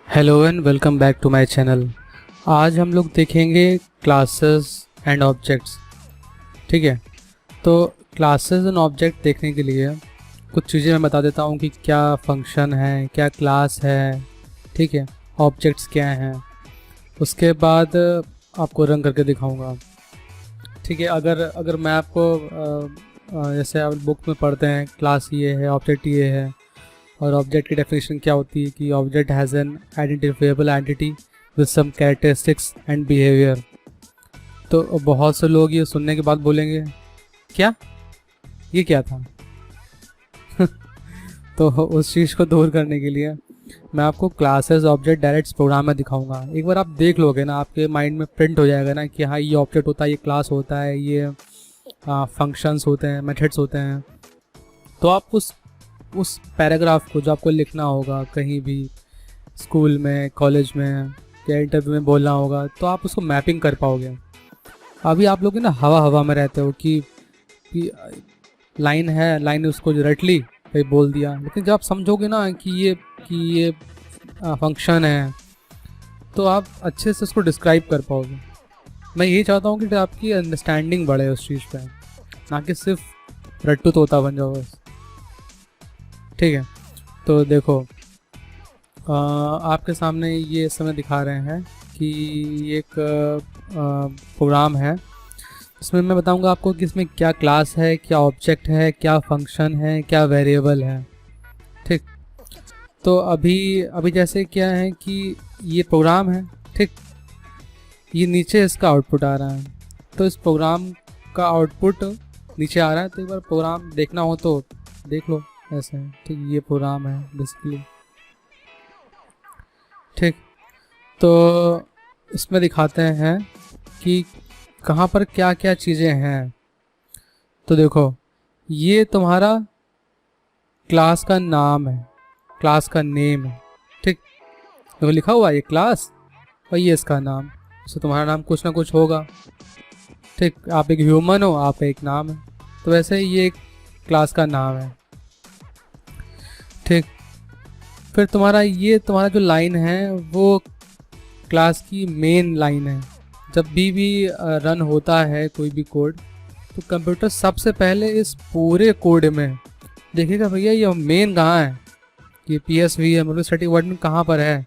Hello and welcome back to my channel. आज हम लोग देखेंगे क्लासेस एंड ऑब्जेक्ट्स। ठीक है, तो क्लासेस एंड ऑब्जेक्ट देखने के लिए कुछ चीज़ें मैं बता देता हूँ कि क्या फंक्शन है, क्या क्लास है, ठीक है, ऑब्जेक्ट्स क्या हैं। उसके बाद आपको रन करके दिखाऊंगा। ठीक है, अगर मैं आपको जैसे आप बुक में पढ़ते हैं क्लास ये है, ऑब्जेक्ट ये है, और ऑब्जेक्ट की डेफिनेशन क्या होती है कि object has an identifiable entity with some characteristics and behaviour. तो बहुत से लोग ये सुनने के बाद बोलेंगे क्या, ये क्या था? तो उस चीज़ को दूर करने के लिए मैं आपको क्लासेस ऑब्जेक्ट डायरेक्ट प्रोग्राम में दिखाऊंगा। एक बार आप देख लोगे ना, आपके माइंड में प्रिंट हो जाएगा ना कि हाँ, ये ऑब्जेक्ट होता है, ये क्लास होता है, ये फंक्शंस होते हैं, मेथड्स होते हैं। तो आप उस पैराग्राफ को जो आपको लिखना होगा कहीं भी, स्कूल में, कॉलेज में या इंटरव्यू में बोलना होगा, तो आप उसको मैपिंग कर पाओगे। अभी आप लोग ना हवा में रहते हो कि लाइन है, लाइन उसको रट ली, भाई बोल दिया। लेकिन जब आप समझोगे ना कि ये फंक्शन है, तो आप अच्छे से उसको डिस्क्राइब कर पाओगे। मैं यही चाहता हूँ कि आपकी अंडरस्टैंडिंग बढ़े उस चीज़ पे, ना कि सिर्फ रट्टू तोता बन जाओ बस। ठीक है, तो देखो आपके सामने ये इस समय दिखा रहे हैं कि एक प्रोग्राम है। इसमें मैं बताऊंगा आपको कि इसमें क्या क्लास है, क्या ऑब्जेक्ट है, क्या फंक्शन है, क्या वेरिएबल है। ठीक, तो अभी जैसे क्या है कि ये प्रोग्राम है, ठीक, ये नीचे इसका आउटपुट आ रहा है, तो इस प्रोग्राम का आउटपुट नीचे आ रहा है। तो एक बार प्रोग्राम देखना हो तो देख लो, ऐसे है। ठीक, ये प्रोग्राम है बेसिकली। ठीक, तो इसमें दिखाते हैं कि कहाँ पर क्या क्या चीज़ें हैं। तो देखो, ये तुम्हारा क्लास का नाम है, क्लास का नेम है। ठीक, देखो लिखा हुआ है ये क्लास और ये इसका नाम। तो तुम्हारा नाम कुछ ना कुछ होगा। ठीक, आप एक ह्यूमन हो, आप एक नाम है, तो वैसे ही ये एक क्लास का नाम है। ठीक, फिर तुम्हारा जो लाइन है वो क्लास की मेन लाइन है। जब भी रन होता है कोई भी कोड, तो कंप्यूटर सबसे पहले इस पूरे कोड में देखेगा भैया ये मेन कहाँ है, ये PSV है, मतलब स्टैटिक वर्ड में कहाँ पर है।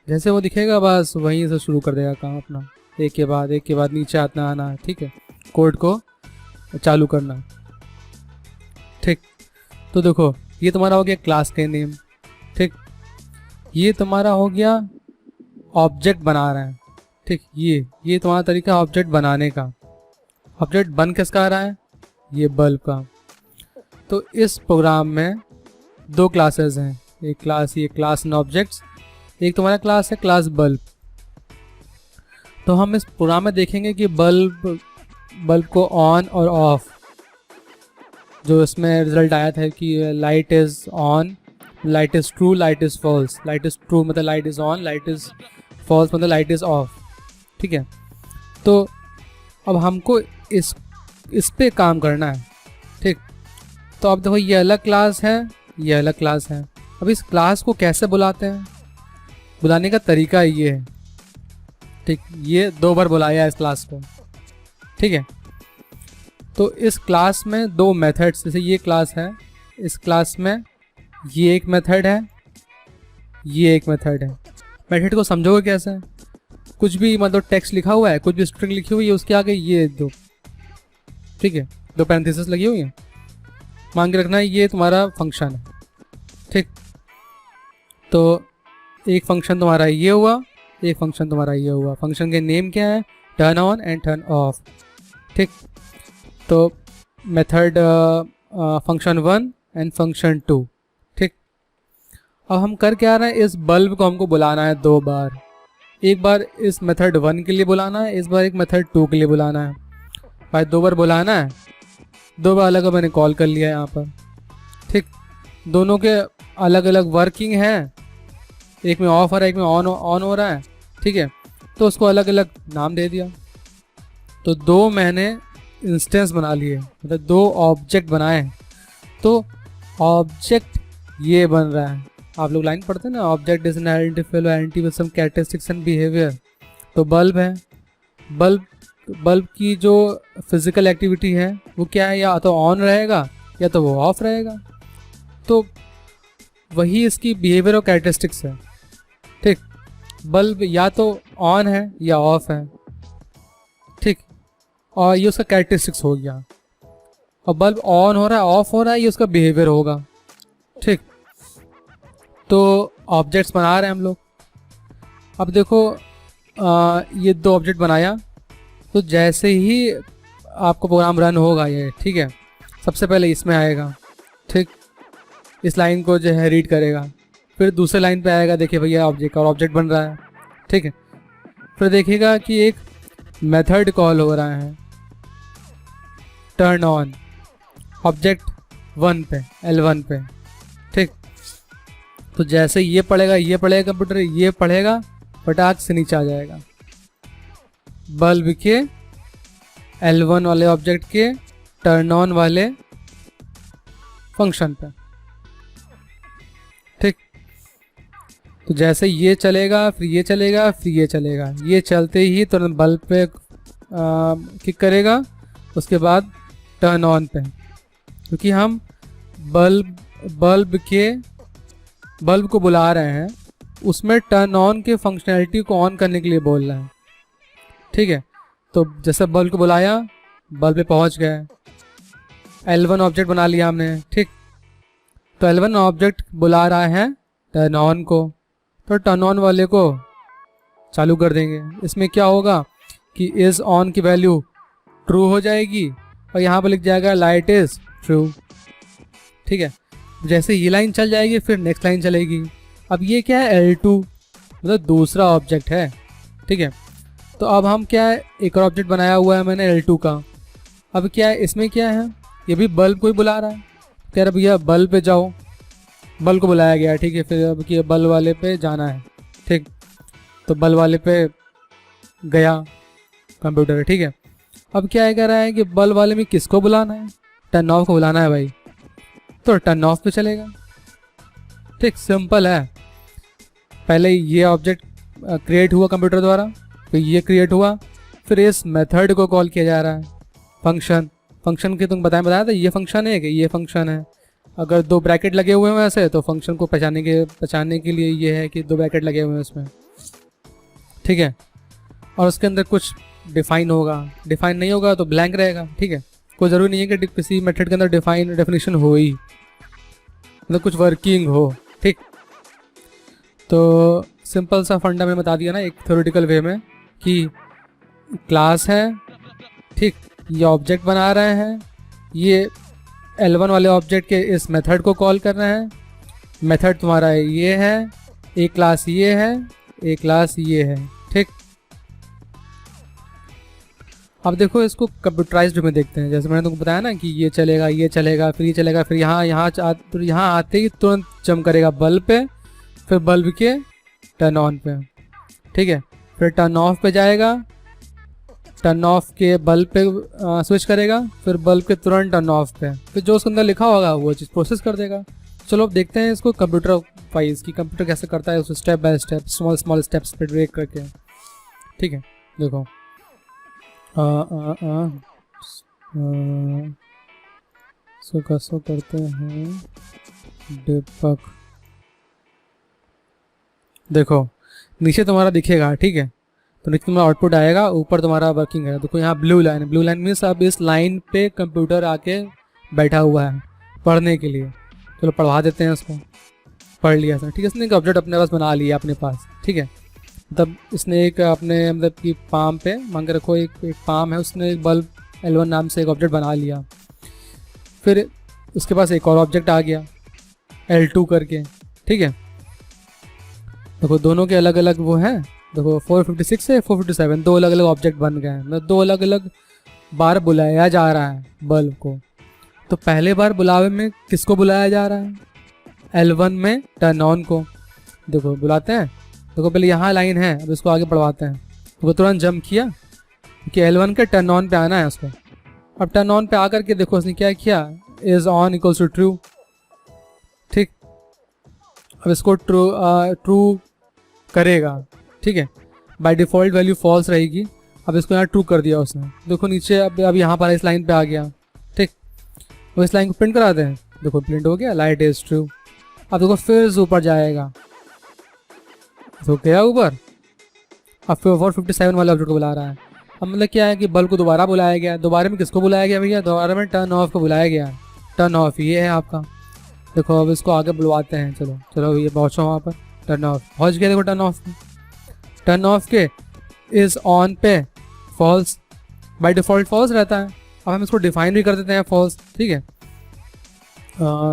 जैसे वो दिखेगा बस वहीं से शुरू कर देगा काम अपना, एक के बाद नीचे आना। ठीक है, कोड को चालू करना। ठीक, तो देखो ये तुम्हारा हो गया क्लास के नेम। ठीक, ये तुम्हारा हो गया ऑब्जेक्ट बना रहा है। ठीक, ये तुम्हारा तरीका ऑब्जेक्ट बनाने का। ऑब्जेक्ट बन किसका आ रहा है? ये बल्ब का। तो इस प्रोग्राम में दो क्लासेस हैं, एक क्लास, ये क्लास एंड ऑब्जेक्ट्स, एक तुम्हारा क्लास है क्लास बल्ब। तो हम इस प्रोग्राम में देखेंगे कि बल्ब को ऑन और ऑफ, जो इसमें रिजल्ट आया था कि light is on, light is true, light is false. Light is true मतलब light is on, light is false मतलब लाइट इज ऑफ। ठीक है, तो अब हमको इस पे काम करना है। ठीक, तो अब देखो ये अलग क्लास है, ये अलग क्लास है। अब इस क्लास को कैसे बुलाते हैं? बुलाने का तरीका ये है। ठीक, ये 2 बार बुलाया है इस क्लास को। ठीक है, तो इस क्लास में 2 मेथड्स, जैसे ये क्लास है, इस क्लास में ये एक मेथड है, ये एक मेथड है। मेथड को समझोगे कैसे? कुछ भी मतलब टेक्स्ट लिखा हुआ है, कुछ भी स्ट्रिंग लिखी हुई है, उसके आगे ये 2, ठीक है, 2 पैरेंथेसिस लगी हुई है। मान के रखना है ये तुम्हारा फंक्शन है। ठीक, तो एक फंक्शन तुम्हारा ये हुआ, एक फंक्शन तुम्हारा ये हुआ। फंक्शन के नेम क्या है? Turn on and turn off. ठीक, तो मेथड फंक्शन 1 एंड फंक्शन 2। ठीक, अब हम कर क्या रहे हैं, इस बल्ब को हमको बुलाना है 2 बार। एक बार इस मेथड 1 के लिए बुलाना है, इस बार एक मेथड 2 के लिए बुलाना है। भाई 2 बार बुलाना है, 2 बार अलग मैंने कॉल कर लिया यहाँ पर। ठीक, दोनों के अलग अलग वर्किंग है, एक में ऑफ हो रहा है, एक में ऑन हो रहा है। ठीक है, तो उसको अलग अलग नाम दे दिया। तो 2 मैंने इंस्टेंस बना लिए, मतलब 2 ऑब्जेक्ट बनाए। तो ऑब्जेक्ट ये बन रहा है, आप लोग लाइन पढ़ते हैं ना, object is an identifiable entity with some characteristics and behaviour. तो बल्ब है, बल्ब की जो फिजिकल एक्टिविटी है वो क्या है, या तो ऑन रहेगा या तो वो ऑफ रहेगा। तो वही इसकी बिहेवियर और कैरेक्टरिस्टिक्स है। ठीक, बल्ब या तो ऑन है या ऑफ है। ठीक, और ये उसका कैरेक्टरिस्टिक्स हो गया। और बल्ब ऑन हो रहा है ऑफ हो रहा है, ये उसका बिहेवियर होगा। ठीक, तो ऑब्जेक्ट्स बना रहे हैं हम लोग। अब देखो ये दो ऑब्जेक्ट बनाया, तो जैसे ही आपको प्रोग्राम रन होगा ये, ठीक है, सबसे पहले इसमें आएगा। ठीक, इस लाइन को जो है रीड करेगा, फिर दूसरे लाइन पे आएगा, देखिए भैया ऑब्जेक्ट और ऑब्जेक्ट बन रहा है। ठीक है, फिर देखिएगा कि एक मेथड कॉल हो रहा है टर्न ऑन ऑब्जेक्ट 1 पे, L1 पे। ठीक, तो जैसे ये पढ़ेगा कंप्यूटर, ये पढ़ेगा, फटाक से नीचे आ जाएगा बल्ब के L1 वाले ऑब्जेक्ट के टर्न ऑन वाले फंक्शन पे। ठीक, तो जैसे ये चलेगा फिर ये चलेगा फिर ये चलेगा, ये चलते ही तुरंत बल्ब पे क्लिक करेगा, उसके बाद टर्न ऑन पे, क्योंकि हम बल्ब को बुला रहे हैं, उसमें टर्न ऑन के फंक्शनैलिटी को ऑन करने के लिए बोल रहे हैं। ठीक है, तो जैसे बल्ब को बुलाया, बल्ब पे पहुंच गए, L1 ऑब्जेक्ट बना लिया हमने। ठीक, तो L1 ऑब्जेक्ट बुला रहा है टर्न ऑन को, तो टर्न ऑन वाले को चालू कर देंगे। इसमें क्या होगा कि इज ऑन की वैल्यू ट्रू हो जाएगी और यहाँ पर लिख जाएगा लाइट इज ट्रू। ठीक है, जैसे ये लाइन चल जाएगी फिर नेक्स्ट लाइन चलेगी। अब ये क्या है, L2 मतलब दूसरा ऑब्जेक्ट है। ठीक है, तो अब हम क्या है, एक और ऑब्जेक्ट बनाया हुआ है मैंने L2 का। अब क्या है, इसमें क्या है, ये भी बल्ब को ही बुला रहा है, कह रहा भैया बल्ब पे जाओ, बल्ब को बुलाया गया। ठीक है, फिर अब ये बल्ब वाले पे जाना है। ठीक, तो बल्ब वाले पे गया कंप्यूटर। ठीक है, अब क्या है, कह रहा है कि बल्ब वाले में किसको बुलाना है, टर्न ऑफ को बुलाना है भाई, तो टर्न ऑफ पे चलेगा। ठीक, सिंपल है। पहले ये ऑब्जेक्ट क्रिएट हुआ कंप्यूटर द्वारा, फिर ये क्रिएट हुआ, फिर इस मेथड को कॉल किया जा रहा है। फंक्शन के तुम बताया था, ये फंक्शन है कि ये फंक्शन है। अगर दो ब्रैकेट लगे हुए हैं ऐसे, तो फंक्शन को पहचानने के लिए ये है कि दो ब्रैकेट लगे हुए हैं उसमें। ठीक है, और उसके अंदर कुछ डिफाइन होगा, डिफाइन नहीं होगा तो ब्लैंक रहेगा। ठीक है, कोई ज़रूरी नहीं है कि किसी मेथड के अंदर डेफिनेशन हो ही, मतलब कुछ वर्किंग हो। ठीक, तो सिंपल सा फंडा में बता दिया ना एक थ्योरेटिकल वे में कि क्लास है। ठीक, ये ऑब्जेक्ट बना रहे हैं, ये L1 वाले ऑब्जेक्ट के इस मेथड को कॉल कर रहे हैं। मेथड तुम्हारा ये है, एक क्लास ये है, एक क्लास ये है। ठीक, अब देखो इसको कंप्यूटराइज्ड में देखते हैं। जैसे मैंने तुमको बताया ना कि ये चलेगा फिर ये चलेगा, फिर यहाँ आते ही तुरंत जंप करेगा बल्ब पे, फिर बल्ब के टर्न ऑन पे। ठीक है, फिर टर्न ऑफ पे जाएगा, टर्न ऑफ के बल्ब पे स्विच करेगा, फिर बल्ब के तुरंत टर्न ऑफ पे, फिर जो उसके अंदर लिखा होगा वो चीज़ प्रोसेस कर देगा। चलो अब देखते हैं इसको कंप्यूटर वाइज कि कंप्यूटर कैसे करता है, उसको step by step small steps पे ब्रेक करके। ठीक है, देखो सो कैसे करते हैं डिबग। देखो नीचे तुम्हारा दिखेगा, ठीक है, तो नीचे तुम्हारा आउटपुट आएगा, ऊपर तुम्हारा वर्किंग है। देखो यहाँ ब्लू लाइन है, ब्लू लाइन मीन्स अब इस लाइन पे कंप्यूटर आके बैठा हुआ है पढ़ने के लिए। चलो पढ़वा देते हैं उसको, पढ़ लिया इसने। ठीक है, इसने एक ऑब्जेक्ट अपने पास बना लिया अपने पास। ठीक है, तब इसने एक अपने मतलब कि पाम पे मान के रखो, एक पाम है, उसने एक बल्ब L1 नाम से एक ऑब्जेक्ट बना लिया। फिर उसके पास एक और ऑब्जेक्ट आ गया L2 करके। ठीक है, देखो दोनों के अलग अलग वो हैं। देखो 456 से 457 दो अलग अलग ऑब्जेक्ट बन गए हैं, मतलब दो अलग अलग बार बुलाया जा रहा है बल्ब को। तो पहले बार बुलावे में किसको बुलाया जा रहा है, L1 में टर्न ऑन को। देखो बुलाते हैं, देखो पहले यहाँ लाइन है, अब इसको आगे बढ़वाते हैं। वो तुरंत जंप किया कि L1 के टर्न ऑन पे आना है उसको। अब टर्न ऑन पे आकर के देखो उसने क्या किया, is on equals to true. ठीक, अब इसको ट्रू करेगा, ठीक है। बाय डिफ़ॉल्ट वैल्यू फॉल्स रहेगी। अब इसको यहाँ ट्रू कर दिया उसने, देखो नीचे अब यहाँ पर इस लाइन पे आ गया, ठीक। वो इस लाइन को प्रिंट कराते हैं, देखो प्रिंट हो गया, लाइट इज ट्रू। अब देखो फिर से ऊपर जाएगा, तो गया ऊपर, अब फिर 457 वाले ऑब्जेक्ट को बुला रहा है। अब मतलब क्या है कि बल्ब को दोबारा बुलाया गया, दोबारा में किसको बुलाया गया भैया, दोबारा में टर्न ऑफ को बुलाया गया। टर्न ऑफ ये है आपका, देखो अब इसको आगे बुलवाते हैं, चलो चलो भैया पहुँचो वहाँ पर, टर्न ऑफ पहुँच गया, देखो टर्न ऑफ में, टर्न ऑफ के इज़ ऑन पे फॉल्स, बाय डिफ़ॉल्ट फॉल्स रहता है। अब हम इसको डिफाइन भी कर देते हैं फॉल्स, ठीक है।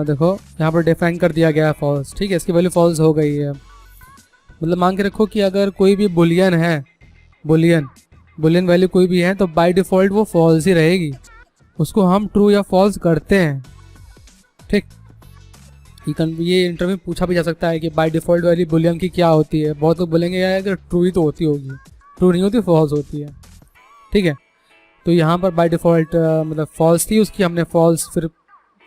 देखो यहाँ पर डिफाइन कर दिया गया है फॉल्स, ठीक है, इसकी वैल्यू फॉल्स हो गई है। मतलब मान के रखो कि अगर कोई भी बुलियन है, बुलियन वैल्यू कोई भी है तो बाय डिफ़ॉल्ट वो फॉल्स ही रहेगी, उसको हम ट्रू या फॉल्स करते हैं, ठीक। ये इंटरव्यू में पूछा भी जा सकता है कि बाय डिफ़ॉल्ट वैल्यू बुलियन की क्या होती है। बहुत लोग बोलेंगे यार कि ट्रू ही तो होती होगी, ट्रू नहीं होती, फॉल्स होती है, ठीक है। तो यहाँ पर बाय डिफ़ॉल्ट मतलब फॉल्स थी उसकी, हमने फॉल्स फिर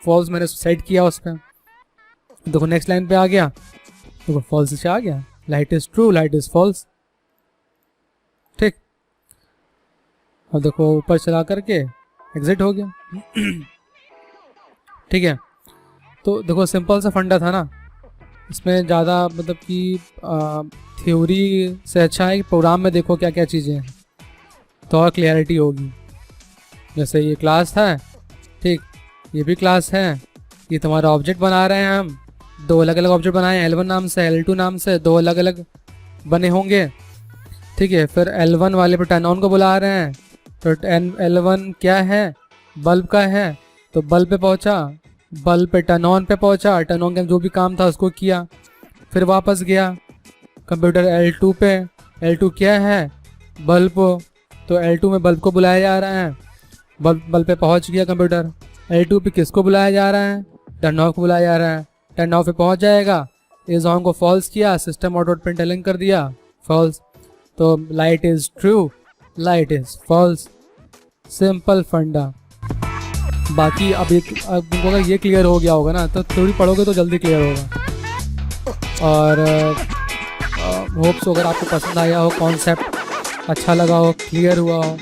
फॉल्स मैंने सेट किया उस पर। देखो नेक्स्ट लाइन पे आ गया, देखो फॉल्स से आ गया, light is true, light is false, ठीक। अब देखो ऊपर चला करके एग्जिट हो गया, ठीक है। तो देखो सिंपल सा फंडा था ना, इसमें ज़्यादा मतलब कि थ्योरी से अच्छा है कि प्रोग्राम में देखो क्या क्या चीज़ें हैं, तो और क्लियरिटी होगी। जैसे ये क्लास था, ठीक, ये भी क्लास है, ये तुम्हारा ऑब्जेक्ट बना रहे हैं हम, दो अलग अलग ऑब्जेक्ट बनाए हैं, L1 नाम से L2 नाम से, दो अलग अलग बने होंगे, ठीक है। फिर L1 वाले पे टर्न ऑन को बुला रहे हैं, तो L1 क्या है, बल्ब का है, तो बल्ब पे पहुंचा, बल्ब पे टर्न ऑन पे पहुंचा, टर्न ऑन का जो भी काम था उसको किया, फिर वापस गया कंप्यूटर L2 पे, L2 क्या है, बल्ब, तो L2 में बल्ब को बुलाया जा रहा है, बल्ब पे पहुंच गया कंप्यूटर। L2 पे किसको बुलाया जा रहा है, टर्न ऑफ को बुलाया जा रहा है, टर्न ऑफ पे पहुंच जाएगा, इज ऑन को फॉल्स किया, सिस्टम ऑटो प्रिंटलिंग कर दिया फॉल्स, तो light is true, light is false, simple फंडा। बाकी अब तुमको अगर ये क्लियर हो गया होगा ना, तो थोड़ी पढ़ोगे तो जल्दी क्लियर होगा। और होप्स अगर आपको पसंद आया हो, कॉन्सेप्ट अच्छा लगा हो, क्लियर हुआ हो,